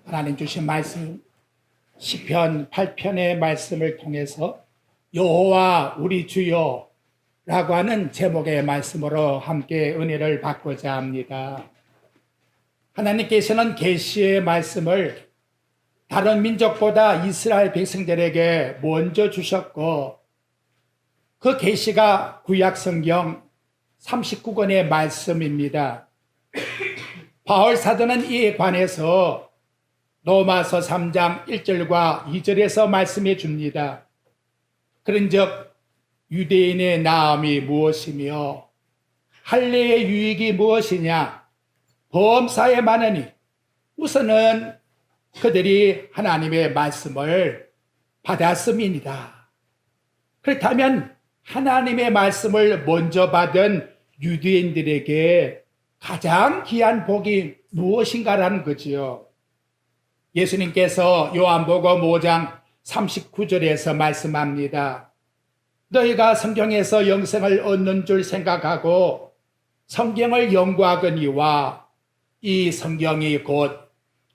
하나님 주신 말씀 시편 8편의 말씀을 통해서 여호와 우리 주여 라고 하는 제목의 말씀으로 함께 은혜를 받고자 합니다. 하나님께서는 계시의 말씀을 다른 민족보다 이스라엘 백성들에게 먼저 주셨고 그 계시가 구약 성경 39권의 말씀입니다. 바울 사도는 이에 관해서 로마서 3장 1절과 2절에서 말씀해 줍니다. 그런즉 유대인의 나음이 무엇이며 할례의 유익이 무엇이냐? 범사에 많으니 우선은 그들이 하나님의 말씀을 받았음이니라. 그렇다면 하나님의 말씀을 먼저 받은 유대인들에게 가장 귀한 복이 무엇인가라는 거지요. 예수님께서 요한복음 5장 39절에서 말씀합니다. 너희가 성경에서 영생을 얻는 줄 생각하고 성경을 연구하거니와 이 성경이 곧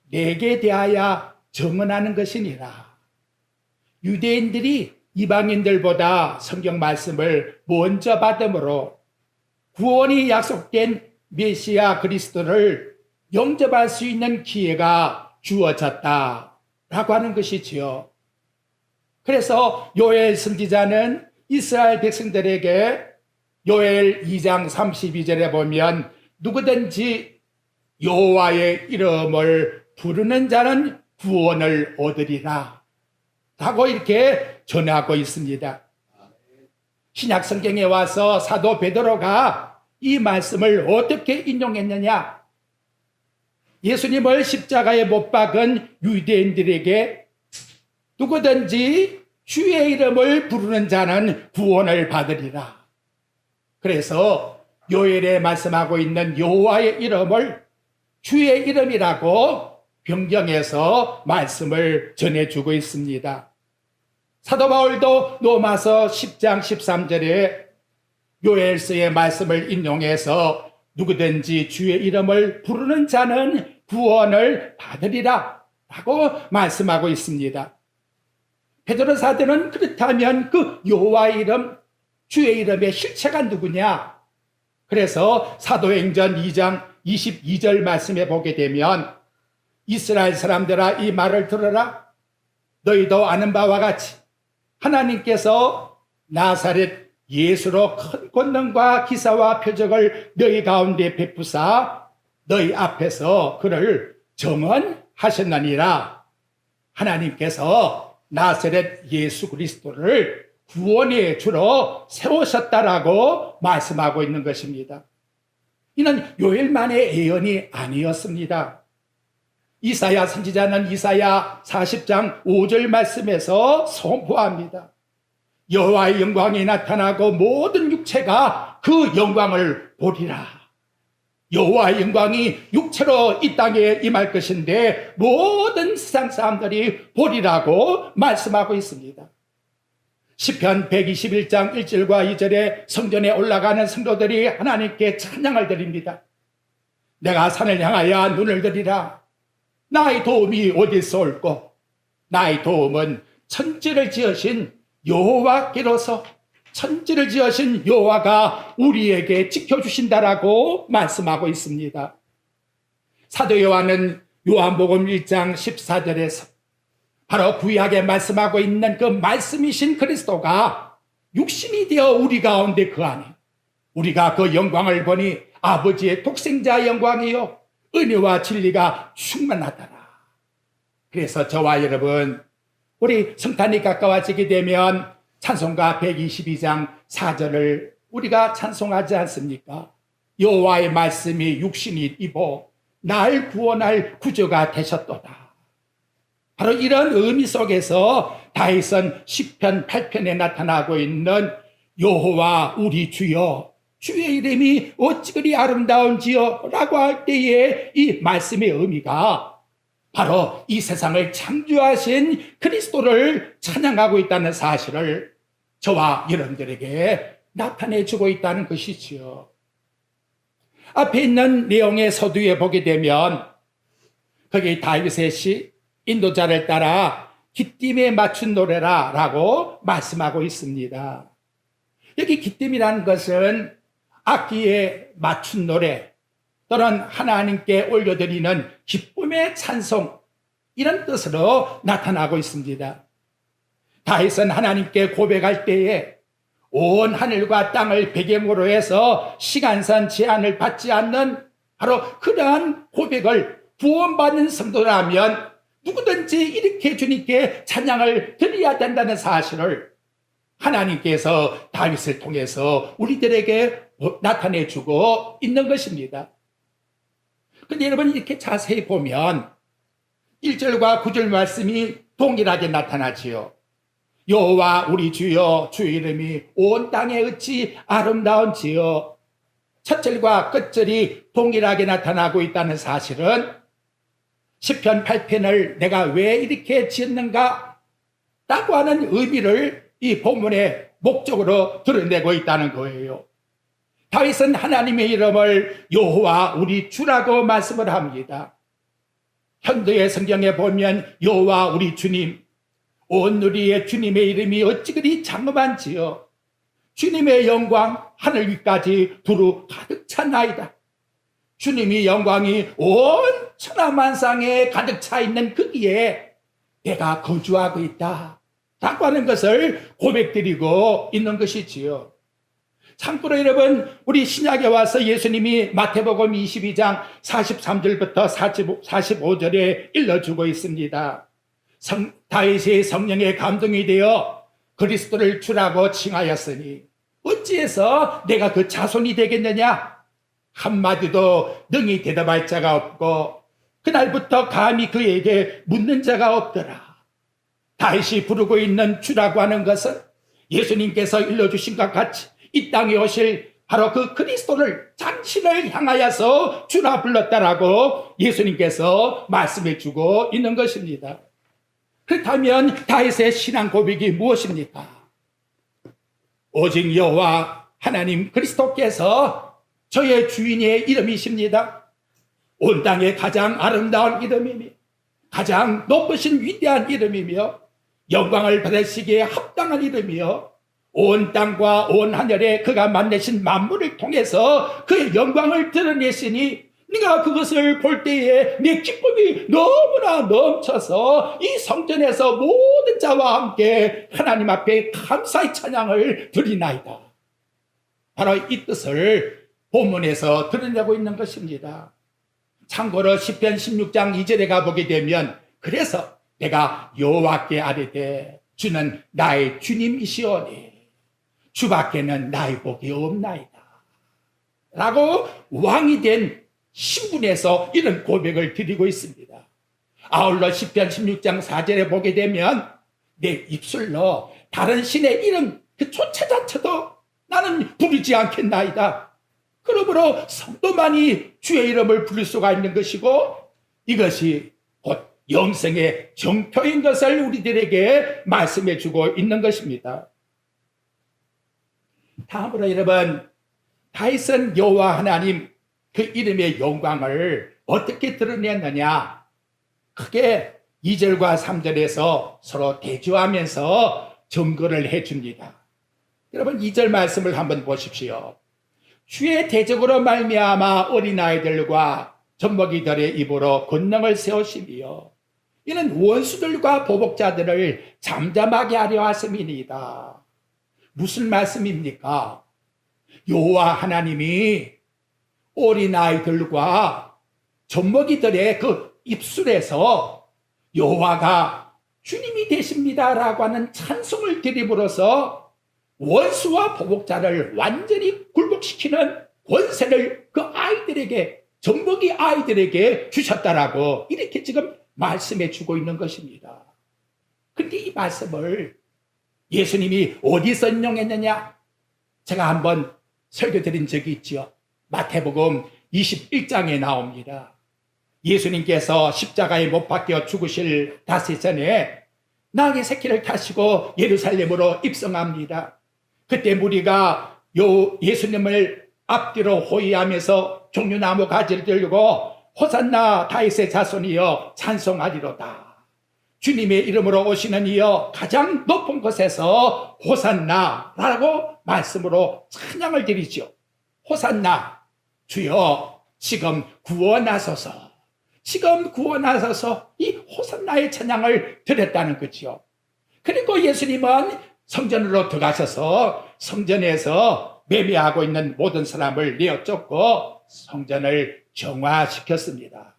내게 대하여 증언하는 것이니라. 유대인들이 이방인들보다 성경 말씀을 먼저 받음으로 구원이 약속된 메시아 그리스도를 영접할 수 있는 기회가 주어졌다라고 하는 것이지요. 그래서 요엘 선지자는 이스라엘 백성들에게 요엘 2장 32절에 보면 누구든지 여호와의 이름을 부르는 자는 구원을 얻으리라 라고 이렇게 전하고 있습니다. 신약 성경에 와서 사도 베드로가 이 말씀을 어떻게 인용했느냐? 예수님을 십자가에 못 박은 유대인들에게 누구든지 주의 이름을 부르는 자는 구원을 받으리라. 그래서 요엘에 말씀하고 있는 여호와의 이름을 주의 이름이라고 변경해서 말씀을 전해주고 있습니다. 사도 바울도 로마서 10장 13절에 요엘서의 말씀을 인용해서 누구든지 주의 이름을 부르는 자는 구원을 받으리라 라고 말씀하고 있습니다. 베드로 사도는 그렇다면 그 여호와의 이름, 주의 이름의 실체가 누구냐? 그래서 사도행전 2장 22절 말씀에 보게 되면 이스라엘 사람들아 이 말을 들어라. 너희도 아는 바와 같이 하나님께서 나사렛 예수로 큰 권능과 기사와 표적을 너희 가운데 베푸사 너희 앞에서 그를 정언하셨느니라. 하나님께서 나사렛 예수 그리스도를 구원의 주로 세우셨다라고 말씀하고 있는 것입니다. 이는 요엘만의 예언이 아니었습니다. 이사야 선지자는 이사야 40장 5절 말씀에서 선포합니다. 여호와의 영광이 나타나고 모든 육체가 그 영광을 보리라. 여호와의 영광이 육체로 이 땅에 임할 것인데 모든 세상 사람들이 보리라고 말씀하고 있습니다. 시편 121장 1절과 2절에 성전에 올라가는 성도들이 하나님께 찬양을 드립니다. 내가 산을 향하여 눈을 들이라. 나의 도움이 어디서 올꼬? 나의 도움은 천지를 지으신 여호와께로서 천지를 지으신 여호와가 우리에게 지켜주신다라고 말씀하고 있습니다. 사도 요한은 요한복음 1장 14절에서 바로 구약에 말씀하고 있는 그 말씀이신 그리스도가 육신이 되어 우리 가운데 거하니 우리가 그 영광을 보니 아버지의 독생자 영광이요 은혜와 진리가 충만하더라. 그래서 저와 여러분 우리 성탄이 가까워지게 되면 찬송가 122장 4절을 우리가 찬송하지 않습니까? 여호와의 말씀이 육신이 입어 날 구원할 구주가 되셨도다. 바로 이런 의미 속에서 다윗은 시편 8편에 나타나고 있는 여호와 우리 주여 주의 이름이 어찌 그리 아름다운지요 라고 할 때에 이 말씀의 의미가 바로 이 세상을 창조하신 그리스도를 찬양하고 있다는 사실을 저와 여러분들에게 나타내주고 있다는 것이지요. 앞에 있는 내용의 서두에 보게 되면 거기 다윗의 시 인도자를 따라 기띔에 맞춘 노래라 라고 말씀하고 있습니다. 여기 기띔이라는 것은 악기에 맞춘 노래 또는 하나님께 올려드리는 기쁨의 찬송, 이런 뜻으로 나타나고 있습니다. 다윗은 하나님께 고백할 때에 온 하늘과 땅을 배경으로 해서 시간상 제한을 받지 않는 바로 그러한 고백을 구원받는 성도라면 누구든지 이렇게 주님께 찬양을 드려야 된다는 사실을 하나님께서 다윗을 통해서 우리들에게 나타내주고 있는 것입니다. 그런데 여러분, 이렇게 자세히 보면 1절과 9절 말씀이 동일하게 나타나지요. 여호와 우리 주여, 주의 이름이 온 땅에 어찌 아름다운지요. 첫 절과 끝절이 동일하게 나타나고 있다는 사실은 시편 8편을 내가 왜 이렇게 지었는가 라고 하는 의미를 이 본문의 목적으로 드러내고 있다는 거예요. 다윗은 하나님의 이름을 여호와 우리 주라고 말씀을 합니다. 현대의 성경에 보면 여호와 우리 주님, 온 누리의 주님의 이름이 어찌 그리 장엄한지요. 주님의 영광 하늘 위까지 두루 가득 찼나이다. 주님의 영광이 온 천하만상에 가득 차 있는 거기에 내가 거주하고 있다 라고 하는 것을 고백드리고 있는 것이지요. 참고로 여러분, 우리 신약에 와서 예수님이 마태복음 22장 43절부터 45절에 일러주고 있습니다. 다윗이 성령의 감동이 되어 그리스도를 주라고 칭하였으니 어찌해서 내가 그 자손이 되겠느냐? 한마디도 능히 대답할 자가 없고 그날부터 감히 그에게 묻는 자가 없더라. 다윗이 부르고 있는 주라고 하는 것은 예수님께서 일러주신 것 같이 이 땅에 오실 바로 그 그리스도를, 당신을 향하여서 주라 불렀다라고 예수님께서 말씀해 주고 있는 것입니다. 그렇다면 다윗의 신앙 고백이 무엇입니까? 오직 여호와 하나님 그리스도께서 저의 주인의 이름이십니다. 온 땅의 가장 아름다운 이름이며 가장 높으신 위대한 이름이며 영광을 받으시기에 합당한 이름이요, 온 땅과 온 하늘에 그가 만드신 만물을 통해서 그의 영광을 드러내시니 네가 그것을 볼 때에 내 기쁨이 너무나 넘쳐서 이 성전에서 모든 자와 함께 하나님 앞에 감사의 찬양을 드리나이다. 바로 이 뜻을 본문에서 드러내고 있는 것입니다. 참고로 시편 16장 2절에 가보게 되면 그래서 내가 여호와께 아뢰되 주는 나의 주님이시오니 주밖에는 나의 복이 없나이다 라고 왕이 된 신분에서 이런 고백을 드리고 있습니다. 아울러 시편 16장 4절에 보게 되면 내 입술로 다른 신의 이름 그조차 자체도 나는 부르지 않겠나이다. 그러므로 성도만이 주의 이름을 부를 수가 있는 것이고 이것이 곧 영생의 정표인 것을 우리들에게 말씀해 주고 있는 것입니다. 다음으로 여러분, 다윗은 여호와 하나님 그 이름의 영광을 어떻게 드러냈느냐? 크게 2절과 3절에서 서로 대조하면서 증거를 해줍니다. 여러분, 2절 말씀을 한번 보십시오. 주의 대적으로 말미암아 어린아이들과 젖먹이들의 입으로 권능을 세우시며 이는 원수들과 보복자들을 잠잠하게 하려 하심이니이다. 무슨 말씀입니까? 여호와 하나님이 어린아이들과 젖먹이들의 그 입술에서 여호와가 주님이 되십니다라고 하는 찬송을 드림으로써 원수와 보복자를 완전히 굴복시키는 권세를 그 아이들에게, 젖먹이 아이들에게 주셨다라고 이렇게 지금 말씀해 주고 있는 것입니다. 그런데 이 말씀을 예수님이 어디서 인용했느냐? 제가 한번 설교 드린 적이 있죠. 마태복음 21장에 나옵니다. 예수님께서 십자가에 못 박혀 죽으실 닷새 전에 나귀 새끼를 타시고 예루살렘으로 입성합니다. 그때 무리가 예수님을 앞뒤로 호위하면서 종려나무 가지를 들고 호산나 다윗의 자손이여 찬송하리로다. 주님의 이름으로 오시는 이여 가장 높은 곳에서 호산나라고 말씀으로 찬양을 드리죠. 호산나, 주여 지금 구원하소서. 지금 구원하소서. 이 호산나의 찬양을 드렸다는 거죠. 그리고 예수님은 성전으로 들어가셔서 성전에서 매매하고 있는 모든 사람을 내어쫓고 성전을 정화시켰습니다.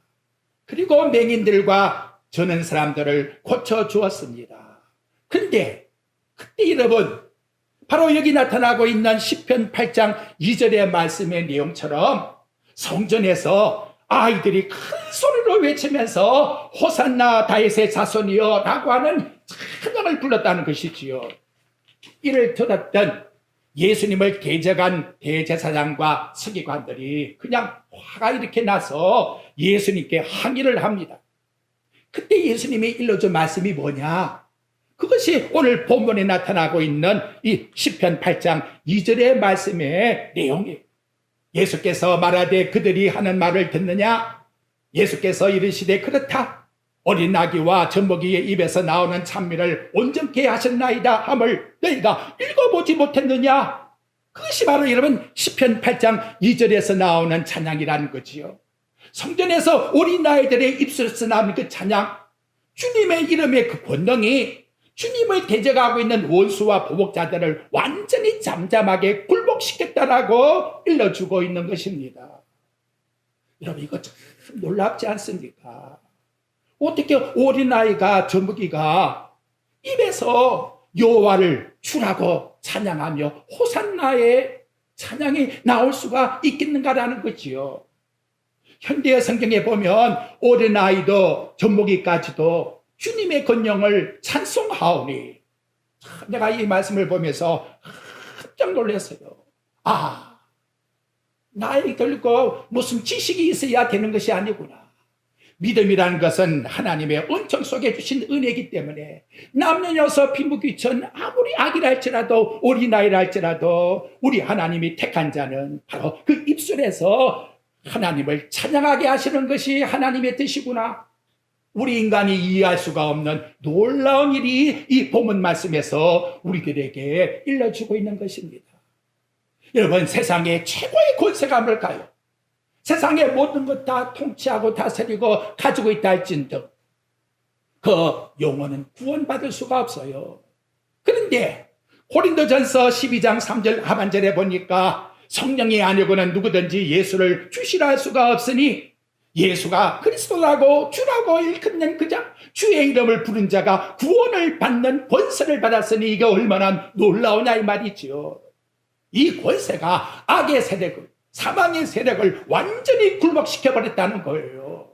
그리고 맹인들과 저는 사람들을 고쳐주었습니다. 근데 그때 여러분, 바로 여기 나타나고 있는 시편 8장 2절의 말씀의 내용처럼 성전에서 아이들이 큰 소리로 외치면서 호산나 다윗의 자손이여 라고 하는 찬양을 불렀다는 것이지요. 이를 들었던 예수님을 대적한 대제사장과 서기관들이 그냥 화가 이렇게 나서 예수님께 항의를 합니다. 그때 예수님이 일러준 말씀이 뭐냐? 그것이 오늘 본문에 나타나고 있는 이 시편 8장 2절의 말씀의 내용이에요. 예수께서 말하되 그들이 하는 말을 듣느냐? 예수께서 이르시되 그렇다. 어린 아기와 젖먹이의 입에서 나오는 찬미를 온전케 하셨나이다 함을 너희가 읽어보지 못했느냐? 그것이 바로 여러분 시편 8장 2절에서 나오는 찬양이라는 거지요. 성전에서 어린 아이들의 입술에서 나오는 그 찬양, 주님의 이름의 그 권능이 주님을 대적하고 있는 원수와 보복자들을 완전히 잠잠하게 굴복시켰다라고 일러주고 있는 것입니다. 여러분 이거 참 놀랍지 않습니까? 어떻게 어린아이가 젖먹이가 입에서 여호와를 주라고 찬양하며 호산나의 찬양이 나올 수가 있겠는가라는 거지요. 현대의 성경에 보면 어린아이도 젖먹이까지도 주님의 권능을 찬송하오니, 내가 이 말씀을 보면서 깜짝 놀랐어요. 아, 나이 들고 무슨 지식이 있어야 되는 것이 아니구나. 믿음이라는 것은 하나님의 은총 속에 주신 은혜이기 때문에 남녀여서 피무귀천 아무리 아기라 할지라도 어린아이라 할지라도 우리 하나님이 택한 자는 바로 그 입술에서 하나님을 찬양하게 하시는 것이 하나님의 뜻이구나. 우리 인간이 이해할 수가 없는 놀라운 일이 이 본문 말씀에서 우리들에게 일러주고 있는 것입니다. 여러분, 세상의 최고의 권세가 뭘까요? 세상의 모든 것 다 통치하고 다스리고 가지고 있다 할진즉 그 영혼은 구원받을 수가 없어요. 그런데 고린도전서 12장 3절 하반절에 보니까 성령이 아니고는 누구든지 예수를 주시라 할 수가 없으니 예수가 그리스도라고 주라고 일컫는 그 자, 주의 이름을 부른 자가 구원을 받는 권세를 받았으니 이게 얼마나 놀라우냐 이 말이지요. 이 권세가 악의 세력을, 사망의 세력을 완전히 굴복시켜버렸다는 거예요.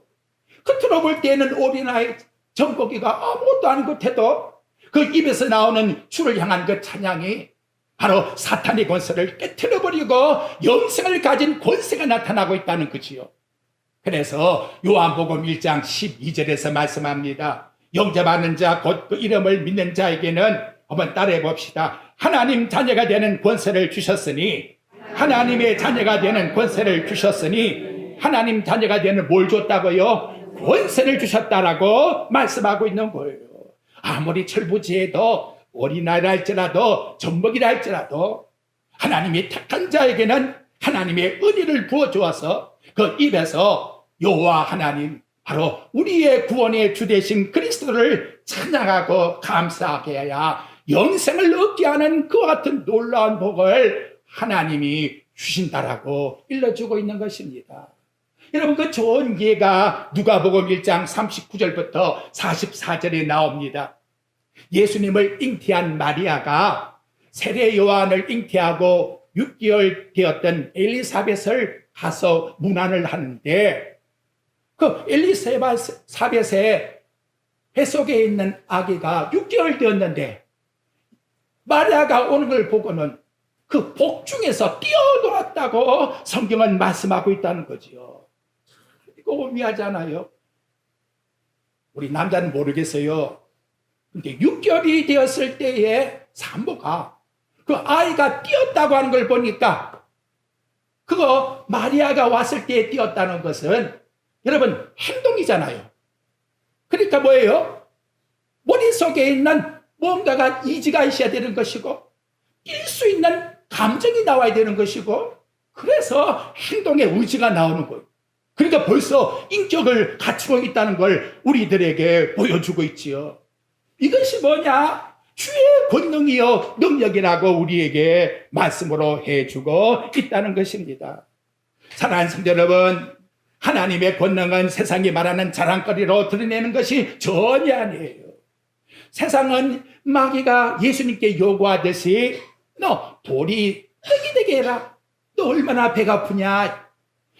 겉으로 볼 때는 어린아이 젖먹이가 아무것도 아닌 것 해도 그 입에서 나오는 주를 향한 그 찬양이 바로 사탄의 권세를 깨트려버리고 영생을 가진 권세가 나타나고 있다는 거지요. 그래서 요한복음 1장 12절에서 말씀합니다. 영접하는 자 곧 그 이름을 믿는 자에게는 한번 따라해 봅시다. 하나님 자녀가 되는 권세를 주셨으니, 하나님의 자녀가 되는 권세를 주셨으니, 하나님 자녀가 되는 뭘 줬다고요? 권세를 주셨다라고 말씀하고 있는 거예요. 아무리 철부지에도 어린아이라 할지라도 젖먹이라 할지라도 하나님이 택한 자에게는 하나님의 은혜를 부어주어서 그 입에서 여호와 하나님, 바로 우리의 구원의 주 되신 그리스도를 찬양하고 감사하게 해야 영생을 얻게 하는 그와 같은 놀라운 복을 하나님이 주신다라고 일러주고 있는 것입니다. 여러분, 그 좋은 예가 누가복음 1장 39절부터 44절에 나옵니다. 예수님을 잉태한 마리아가 세례 요한을 잉태하고 6개월 되었던 엘리사벳을 가서 문안을 하는데, 그 엘리사벳의 뱃속에 있는 아기가 6개월 되었는데 마리아가 오는 걸 보고는 그 복중에서 뛰어놀았다고 성경은 말씀하고 있다는 거지요. 이거 오미하잖아요. 우리 남자는 모르겠어요. 근데 6개월이 되었을 때에 산모가 그 아이가 뛰었다고 하는 걸 보니까 그거 마리아가 왔을 때에 뛰었다는 것은 여러분 행동이잖아요. 그러니까 뭐예요? 머릿속에 있는 뭔가가 이지가 있어야 되는 것이고 뛸 수 있는 감정이 나와야 되는 것이고 그래서 행동의 의지가 나오는 거예요. 그러니까 벌써 인격을 갖추고 있다는 걸 우리들에게 보여주고 있지요. 이것이 뭐냐? 주의 권능이요 능력이라고 우리에게 말씀으로 해주고 있다는 것입니다. 사랑하는 성도 여러분, 하나님의 권능은 세상이 말하는 자랑거리로 드러내는 것이 전혀 아니에요. 세상은 마귀가 예수님께 요구하듯이 너 돌이 떡이 되게 해라. 너 얼마나 배가 아프냐.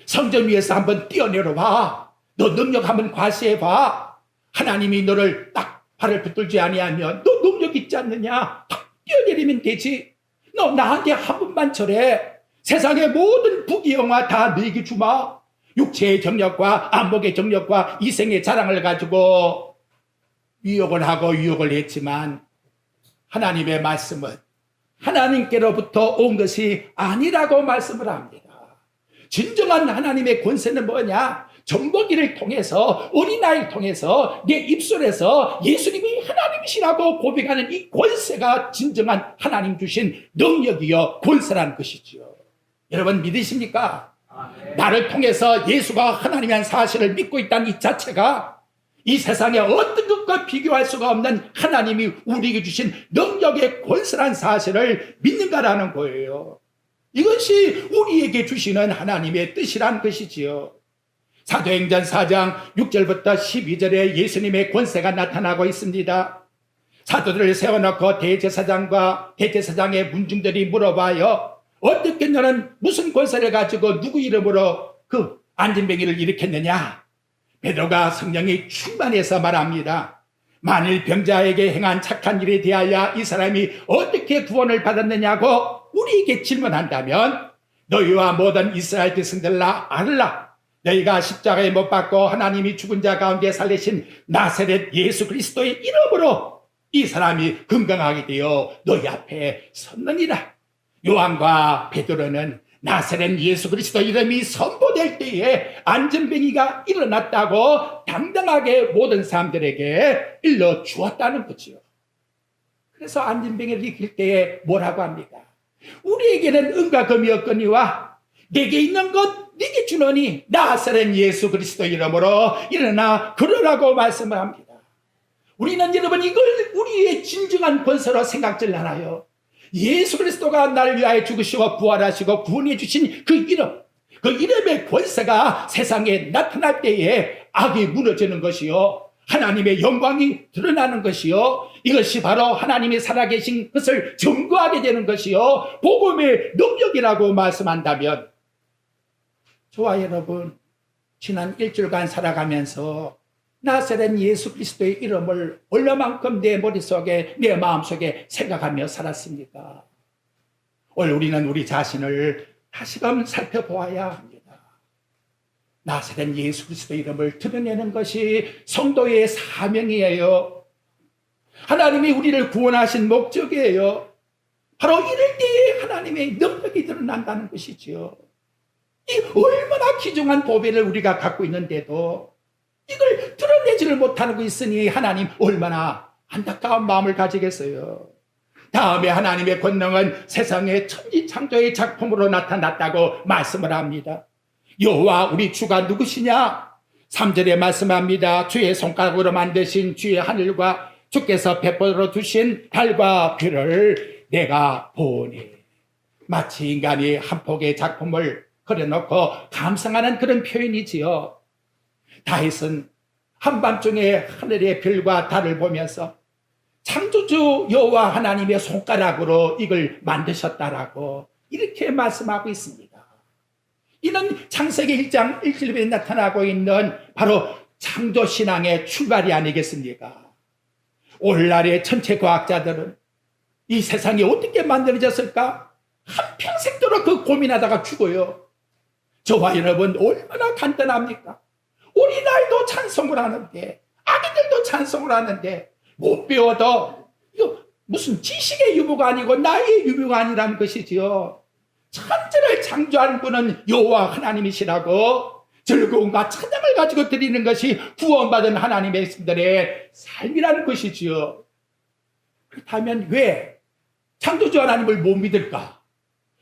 성전 위에서 한번 뛰어내려봐. 너 능력 한번 과시해봐. 하나님이 너를 딱 발을 붙들지 아니하면 너 능력 있지 않느냐. 탁 뛰어내리면 되지. 너 나한테 한 번만 절해. 세상의 모든 부귀영화 다 너에게 주마. 육체의 정력과 안목의 정력과 이생의 자랑을 가지고 유혹을 하고 유혹을 했지만 하나님의 말씀은 하나님께로부터 온 것이 아니라고 말씀을 합니다. 진정한 하나님의 권세는 뭐냐? 전보기를 통해서 어린아이를 통해서 내 입술에서 예수님이 하나님이시라고 고백하는 이 권세가 진정한 하나님 주신 능력이요 권세라는 것이지요. 여러분 믿으십니까? 나를 통해서 예수가 하나님이라는 사실을 믿고 있다는 이 자체가 이 세상에 어떤 것과 비교할 수가 없는 하나님이 우리에게 주신 능력의 권세라는 사실을 믿는가라는 거예요. 이것이 우리에게 주시는 하나님의 뜻이란 것이지요. 사도행전 4장 6절부터 12절에 예수님의 권세가 나타나고 있습니다. 사도들을 세워놓고 대제사장의 문중들이 물어봐요. 어떻게 너는 무슨 권세를 가지고 누구 이름으로 그 안진뱅이를 일으켰느냐? 베드로가 성령이 충만해서 말합니다. 만일 병자에게 행한 착한 일에 대하여 이 사람이 어떻게 구원을 받았느냐고 우리에게 질문한다면 너희와 모든 이스라엘 백성들아 알라. 너희가 십자가에 못 박고 하나님이 죽은 자 가운데 살리신 나사렛 예수 그리스도의 이름으로 이 사람이 건강하게 되어 너희 앞에 섰느니라. 요한과 베드로는 나사렛 예수 그리스도 이름이 선포될 때에 안전병이가 일어났다고 당당하게 모든 사람들에게 일러 주었다는 거지요. 그래서 안전병을 일으킬 때에 뭐라고 합니까? 우리에게는 은과 금이 없거니와 내게 있는 것 네게 주노니 나사렛 예수 그리스도 이름으로 일어나 걸으라고 말씀을 합니다. 우리는 여러분 이걸 우리의 진정한 권세로 생각질 않아요. 예수 그리스도가 나를 위하여 죽으시고 부활하시고 구원해 주신 그 이름, 그 이름의 권세가 세상에 나타날 때에 악이 무너지는 것이요 하나님의 영광이 드러나는 것이요 이것이 바로 하나님이 살아계신 것을 증거하게 되는 것이요 복음의 능력이라고 말씀한다면 저와 여러분 지난 일주일간 살아가면서 나사렛 예수 그리스도의 이름을 얼마만큼 내 머릿속에 내 마음속에 생각하며 살았습니까? 오늘 우리는 우리 자신을 다시금 살펴보아야 합니다. 나사렛 예수 그리스도의 이름을 드러내는 것이 성도의 사명이에요. 하나님이 우리를 구원하신 목적이에요. 바로 이럴 때에 하나님의 능력이 드러난다는 것이지요. 이 얼마나 귀중한 보배를 우리가 갖고 있는데도 이걸 드러내지를 못하고 있으니 하나님 얼마나 안타까운 마음을 가지겠어요. 다음에 하나님의 권능은 세상의 천지창조의 작품으로 나타났다고 말씀을 합니다. 여호와 우리 주가 누구시냐? 3절에 말씀합니다. 주의 손가락으로 만드신 주의 하늘과 주께서 베풀어 주신 달과 별을 내가 보니. 마치 인간이 한 폭의 작품을 그려놓고 감상하는 그런 표현이지요. 다윗은 한밤중에 하늘의 별과 달을 보면서 창조주 여호와 하나님의 손가락으로 이걸 만드셨다라고 이렇게 말씀하고 있습니다. 이는 창세기 1장 1절에 나타나고 있는 바로 창조신앙의 출발이 아니겠습니까? 오늘날의 천체 과학자들은 이 세상이 어떻게 만들어졌을까? 한평생도록 그 고민하다가 죽어요. 저와 여러분 얼마나 간단합니까? 어린아이도 찬송을 하는데 아기들도 찬송을 하는데 못 배워도 이거 무슨 지식의 유무가 아니고 나의 유무가 아니라는 것이지요. 천지를 창조한 분은 여호와 하나님이시라고 즐거움과 찬양을 가지고 드리는 것이 구원받은 하나님의 백성들의 삶이라는 것이지요. 그렇다면 왜 창조주 하나님을 못 믿을까?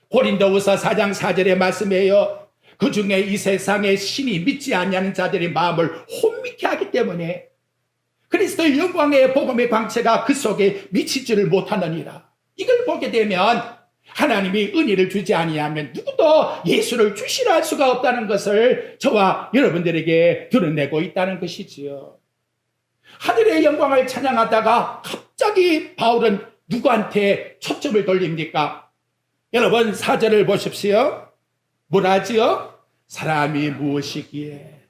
고린도후서 4장 4절의 말씀이에요. 그 중에 이 세상에 신이 믿지 않냐는 자들의 마음을 혼미케 하기 때문에 그리스도의 영광의 복음의 광채가 그 속에 미치지를 못하느니라. 이걸 보게 되면 하나님이 은혜를 주지 아니하면 누구도 예수를 주시라 할 수가 없다는 것을 저와 여러분들에게 드러내고 있다는 것이지요. 하늘의 영광을 찬양하다가 갑자기 바울은 누구한테 초점을 돌립니까? 여러분 4절을 보십시오. 뭐라지요? 사람이 무엇이기에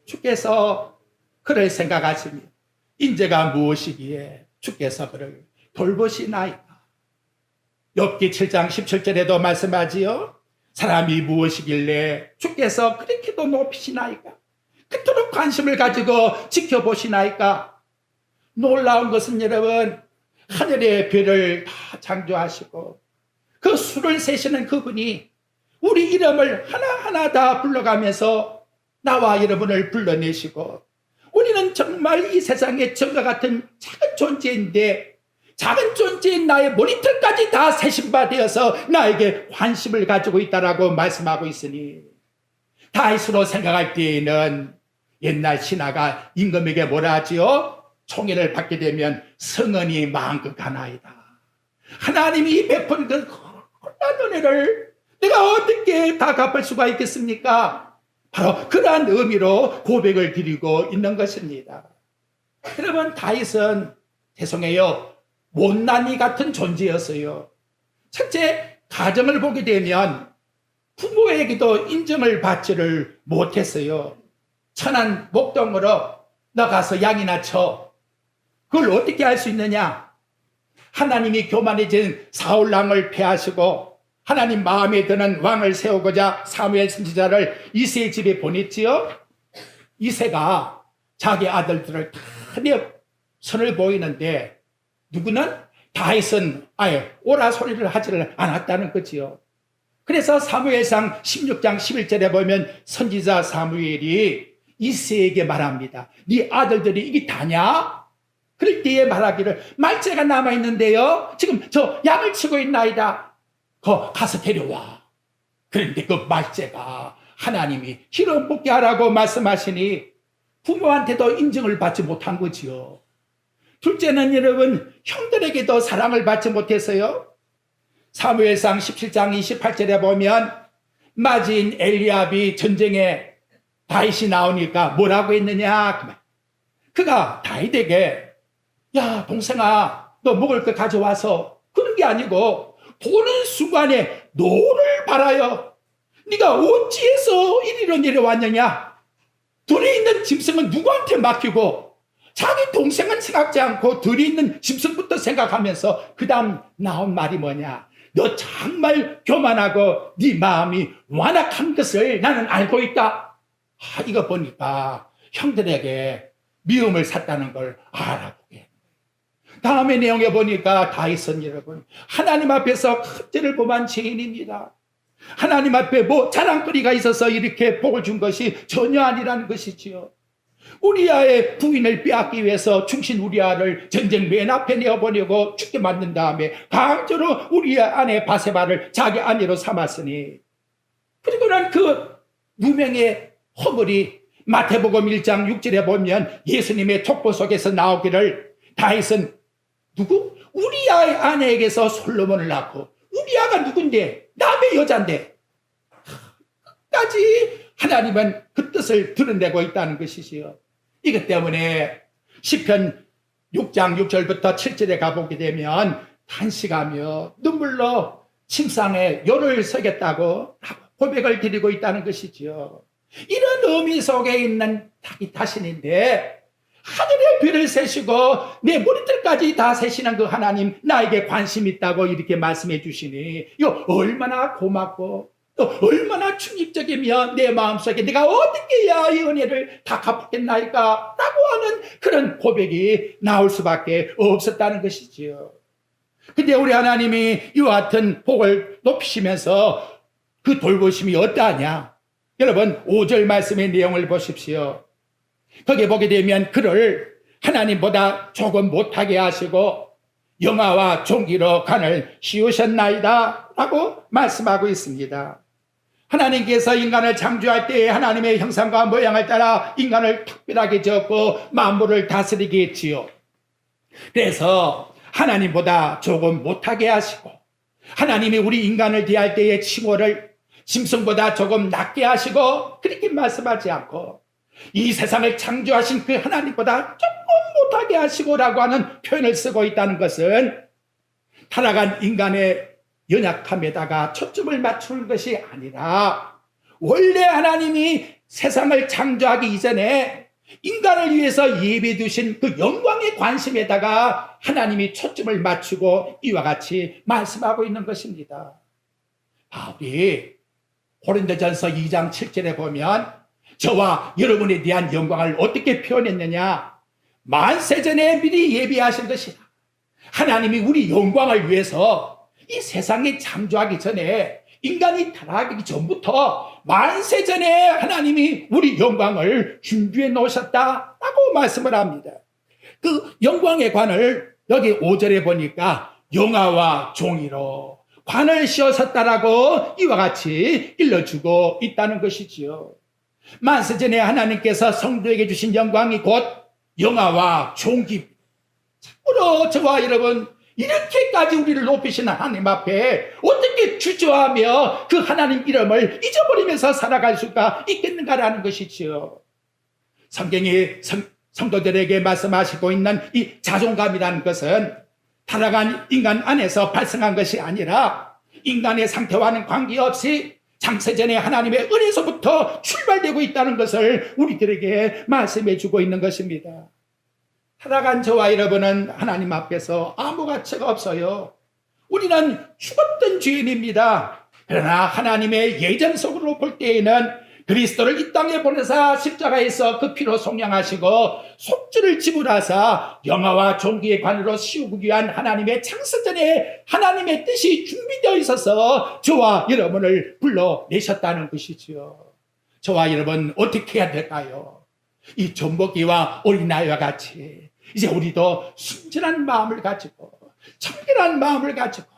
주께서 그를 생각하시니 인재가 무엇이기에 주께서 그를 돌보시나이까. 욥기 7장 17절에도 말씀하지요. 사람이 무엇이길래 주께서 그렇게도 높이시나이까. 그토록 관심을 가지고 지켜보시나이까. 놀라운 것은 여러분 하늘의 별을 다 창조하시고 그 수를 세시는 그분이 우리 이름을 하나하나 다 불러가면서 나와 여러분을 불러내시고 우리는 정말 이 세상에 정과 같은 작은 존재인데 작은 존재인 나의 머리털까지 다 세신 바 되어서 나에게 관심을 가지고 있다라고 말씀하고 있으니 다윗으로 생각할 때에는 옛날 신하가 임금에게 뭐라 하지요? 총애를 받게 되면 성은이 만극하나이다. 하나님이 베푼 그 콜란 은혜를 내가 어떻게 다 갚을 수가 있겠습니까? 바로 그러한 의미로 고백을 드리고 있는 것입니다. 여러분 다윗은 죄송해요. 못난이 같은 존재였어요. 첫째, 가정을 보게 되면 부모에게도 인정을 받지를 못했어요. 천한 목동으로 나가서 양이나 쳐. 그걸 어떻게 할 수 있느냐? 하나님이 교만해진 사울 왕을 패하시고 하나님 마음에 드는 왕을 세우고자 사무엘 선지자를 이새의 집에 보냈지요. 이새가 자기 아들들을 다 선을 보이는데 누구는 다윗은 아예 오라 소리를 하지를 않았다는 거지요. 그래서 사무엘상 16장 11절에 보면 선지자 사무엘이 이새에게 말합니다. 네 아들들이 이게 다냐? 그럴 때에 말하기를 말째가 남아있는데요. 지금 저 양을 치고 있나이다. 가서 데려와. 그런데 그 말째가 하나님이 기름 붓게 하라고 말씀하시니 부모한테도 인정을 받지 못한 거지요. 둘째는 여러분 형들에게도 사랑을 받지 못했어요. 사무엘상 17장 28절에 보면 마진 엘리압이 전쟁에 다윗이 나오니까 뭐라고 했느냐. 그가 다윗에게 야 동생아 너 먹을 거 가져와서 그런 게 아니고 보는 순간에 노를 바라요. 네가 어찌해서 이리로 내려왔느냐. 들에 있는 짐승은 누구한테 맡기고 자기 동생은 생각지 않고 들에 있는 짐승부터 생각하면서 그 다음 나온 말이 뭐냐. 너 정말 교만하고 네 마음이 완악한 것을 나는 알고 있다. 이거 보니까 형들에게 미움을 샀다는 걸 알아보게. 다음의 내용에 보니까 다윗은 여러분 하나님 앞에서 큰 죄를 범한 죄인입니다. 하나님 앞에 뭐 자랑거리가 있어서 이렇게 복을 준 것이 전혀 아니라는 것이지요. 우리아의 부인을 빼앗기 위해서 충신 우리아를 전쟁 맨 앞에 내어보내고 죽게 만든 다음에 강제로 우리아 아내 바세바를 자기 아내로 삼았으니 그리고는 그 누명의 허물이 마태복음 1장 6절에 보면 예수님의 촉보 속에서 나오기를 다윗은 누구? 우리아의 아내에게서 솔로몬을 낳고 우리아가 누군데? 남의 여잔데. 끝까지 하나님은 그 뜻을 드러내고 있다는 것이지요. 이것 때문에 시편 6장 6절부터 7절에 가보게 되면 탄식하며 눈물로 침상에 요를 서겠다고 고백을 드리고 있다는 것이지요. 이런 의미 속에 있는 자기 자신인데 하늘의 별을 세시고 내 머리털까지 다 세시는 그 하나님 나에게 관심 있다고 이렇게 말씀해 주시니 이거 얼마나 고맙고 또 얼마나 충격적이며 내 마음속에 내가 어떻게 해야 이 은혜를 다 갚겠나이까 라고 하는 그런 고백이 나올 수밖에 없었다는 것이지요. 근데 우리 하나님이 이와 같은 복을 높이시면서 그 돌보심이 어떠하냐. 여러분 5절 말씀의 내용을 보십시오. 거기에 보게 되면 그를 하나님보다 조금 못하게 하시고 영화와 종기로 관을 씌우셨나이다 라고 말씀하고 있습니다. 하나님께서 인간을 창조할 때에 하나님의 형상과 모양을 따라 인간을 특별하게 지었고 만물을 다스리게 했지요. 그래서 하나님보다 조금 못하게 하시고 하나님이 우리 인간을 대할 때의 칭호를 짐승보다 조금 낮게 하시고 그렇게 말씀하지 않고 이 세상을 창조하신 그 하나님보다 조금 못하게 하시고라고 하는 표현을 쓰고 있다는 것은 타락한 인간의 연약함에다가 초점을 맞추는 것이 아니라 원래 하나님이 세상을 창조하기 이전에 인간을 위해서 예비해 두신 그 영광의 관심에다가 하나님이 초점을 맞추고 이와 같이 말씀하고 있는 것입니다. 바울이 고린도전서 2장 7절에 보면 저와 여러분에 대한 영광을 어떻게 표현했느냐? 만세전에 미리 예비하신 것이다. 하나님이 우리 영광을 위해서 이 세상에 창조하기 전에 인간이 타락하기 전부터 만세전에 하나님이 우리 영광을 준비해 놓으셨다라고 말씀을 합니다. 그 영광의 관을 여기 5절에 보니까 영화와 종이로 관을 씌우셨다라고 이와 같이 일러주고 있다는 것이지요. 만세전에 하나님께서 성도에게 주신 영광이 곧 영화와 종기. 참으로 저와 여러분 이렇게까지 우리를 높이시는 하나님 앞에 어떻게 주저하며 그 하나님 이름을 잊어버리면서 살아갈 수가 있겠는가라는 것이지요. 성경이 성도들에게 말씀하시고 있는 이 자존감이라는 것은 타락한 인간 안에서 발생한 것이 아니라 인간의 상태와는 관계없이 창세전에 하나님의 은혜에서부터 출발되고 있다는 것을 우리들에게 말씀해 주고 있는 것입니다. 타락한 저와 여러분은 하나님 앞에서 아무 가치가 없어요. 우리는 죽었던 죄인입니다. 그러나 하나님의 예전 속으로 볼 때에는 그리스도를 이 땅에 보내사 십자가에서 그 피로 속량하시고 속죄를 지불하사 영화와 종기의 관으로 씌우기 위한 하나님의 창세전에 하나님의 뜻이 준비되어 있어서 저와 여러분을 불러내셨다는 것이지요. 저와 여러분 어떻게 해야 될까요? 이 전복이와 어린아이와 같이 이제 우리도 순진한 마음을 가지고 청결한 마음을 가지고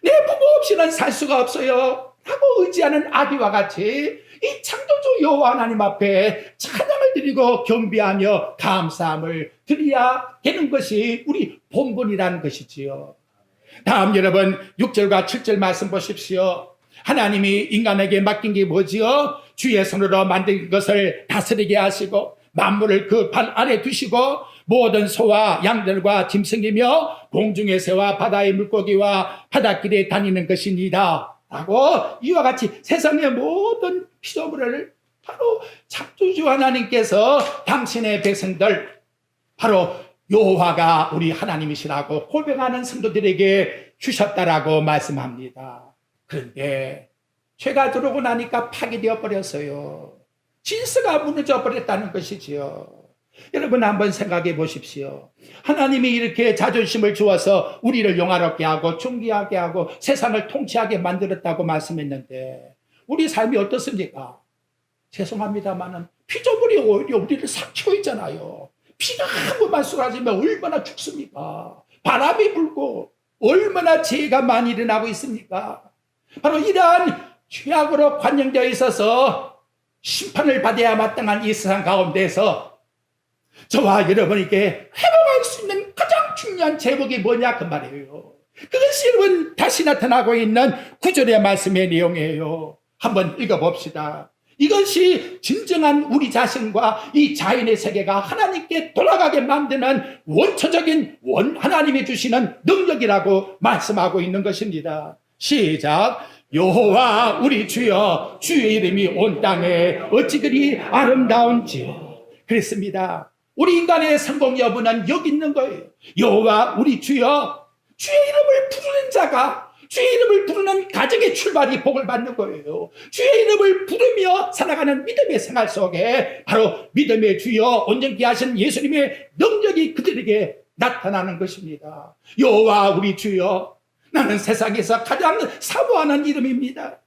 내 부모 없이는 살 수가 없어요 라고 의지하는 아기와 같이 이 창조주 여호와 하나님 앞에 찬양을 드리고 경배하며 감사함을 드려야 되는 것이 우리 본분이라는 것이지요. 다음 여러분 6절과 7절 말씀 보십시오. 하나님이 인간에게 맡긴 게 뭐지요? 주의 손으로 만든 것을 다스리게 하시고 만물을 그 발 아래 두시고 모든 소와 양들과 짐승이며 공중의 새와 바다의 물고기와 바닷길에 다니는 것이니이다 라고 이와 같이 세상의 모든 피조물을 바로 창조주 하나님께서 당신의 백성들 바로 여호와가 우리 하나님이시라고 고백하는 성도들에게 주셨다라고 말씀합니다. 그런데 죄가 들어오고 나니까 파괴되어 버렸어요. 질서가 무너져 버렸다는 것이지요. 여러분 한번 생각해 보십시오. 하나님이 이렇게 자존심을 주어서 우리를 영화롭게 하고 존귀하게 하고 세상을 통치하게 만들었다고 말씀했는데 우리 삶이 어떻습니까? 죄송합니다만은 피조물이 오히려 우리를 삭히고 있잖아요. 피가 한 번만 쏟아지면 얼마나 죽습니까? 바람이 불고 얼마나 죄가 많이 일어나고 있습니까? 바로 이러한 죄악으로 관영되어 있어서 심판을 받아야 마땅한 이 세상 가운데서 저와 여러분에게 회복할 수 있는 가장 중요한 제목이 뭐냐 그 말이에요. 그것이 여러분 다시 나타나고 있는 9절의 말씀의 내용이에요. 한번 읽어봅시다. 이것이 진정한 우리 자신과 이 자연의 세계가 하나님께 돌아가게 만드는 원초적인 하나님이 주시는 능력이라고 말씀하고 있는 것입니다. 시작. 여호와 우리 주여 주의 이름이 온 땅에 어찌 그리 아름다운지요. 그랬습니다. 우리 인간의 성공 여부는 여기 있는 거예요. 여호와 우리 주여 주의 이름을 부르는 자가 주의 이름을 부르는 가정의 출발이 복을 받는 거예요. 주의 이름을 부르며 살아가는 믿음의 생활 속에 바로 믿음의 주여 온전케 하신 예수님의 능력이 그들에게 나타나는 것입니다. 여호와 우리 주여 나는 세상에서 가장 사모하는 이름입니다.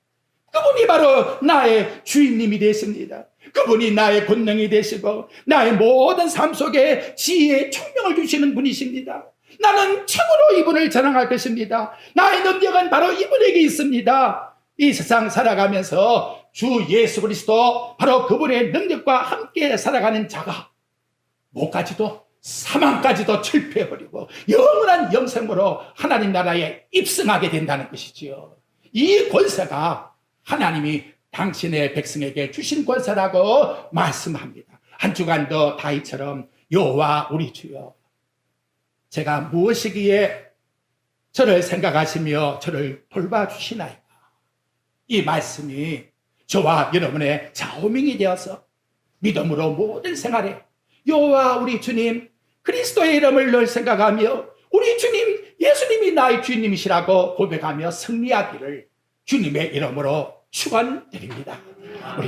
그분이 바로 나의 주인님이 되십니다. 그분이 나의 권능이 되시고 나의 모든 삶 속에 지혜의 총명을 주시는 분이십니다. 나는 참으로 이분을 자랑할 것입니다. 나의 능력은 바로 이분에게 있습니다. 이 세상 살아가면서 주 예수 그리스도 바로 그분의 능력과 함께 살아가는 자가 뭐까지도 사망까지도 철폐해버리고 영원한 영생으로 하나님 나라에 입성하게 된다는 것이지요. 이 권세가 하나님이 당신의 백성에게 주신 권세라고 말씀합니다. 한 주간도 다윗처럼 여호와 우리 주여, 제가 무엇이기에 저를 생각하시며 저를 돌봐주시나이까. 이 말씀이 저와 여러분의 좌우명이 되어서 믿음으로 모든 생활에 여호와 우리 주님 그리스도의 이름을 늘 생각하며 우리 주님 예수님이 나의 주님이시라고 고백하며 승리하기를 주님의 이름으로 축원드립니다. 우리